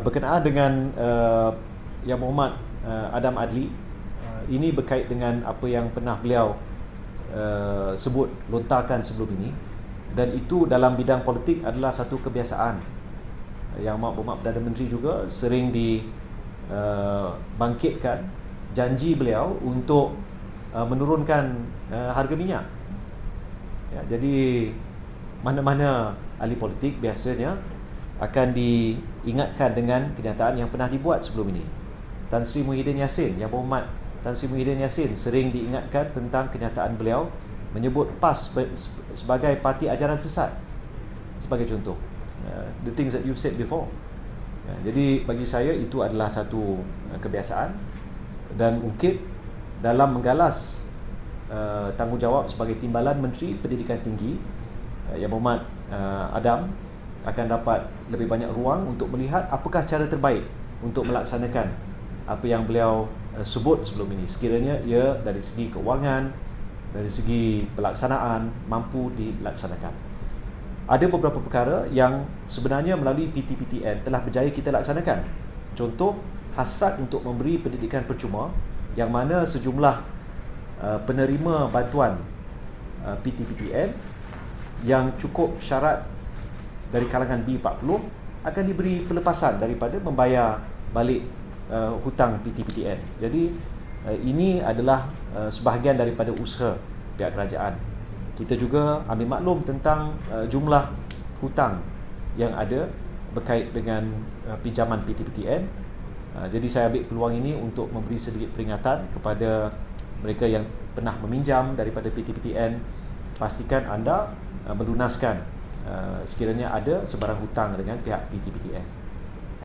berkenaan dengan Yang Berhormat Adam Adli, ini berkait dengan apa yang pernah beliau sebut, lontarkan sebelum ini, dan itu dalam bidang politik adalah satu kebiasaan. Yang Berhormat Perdana Menteri juga sering dibangkitkan janji beliau untuk menurunkan harga minyak. Ya, jadi mana-mana ahli politik biasanya akan diingatkan dengan kenyataan yang pernah dibuat sebelum ini. Tan Sri Muhyiddin Yassin, Yang Berhormat Tan Sri Muhyiddin Yassin sering diingatkan tentang kenyataan beliau menyebut PAS sebagai parti ajaran sesat, sebagai contoh. The things that you said before. Jadi bagi saya itu adalah satu kebiasaan, dan UKIP dalam menggalas tanggungjawab sebagai Timbalan Menteri Pendidikan Tinggi, Yang Berhormat Adam akan dapat lebih banyak ruang untuk melihat apakah cara terbaik untuk melaksanakan apa yang beliau sebut sebelum ini, sekiranya ia dari segi keuangan, dari segi pelaksanaan mampu dilaksanakan. Ada beberapa perkara yang sebenarnya melalui PTPTN telah berjaya kita laksanakan. Contoh, hasrat untuk memberi pendidikan percuma, yang mana sejumlah penerima bantuan PTPTN yang cukup syarat dari kalangan B40 akan diberi pelepasan daripada membayar balik hutang PTPTN. Jadi ini adalah sebahagian daripada usaha pihak kerajaan. Kita juga ambil maklum tentang jumlah hutang yang ada berkait dengan pinjaman PTPTN. Jadi saya ambil peluang ini untuk memberi sedikit peringatan kepada mereka yang pernah meminjam daripada PTPTN. Pastikan anda melunaskan sekiranya ada sebarang hutang dengan pihak PTPTN.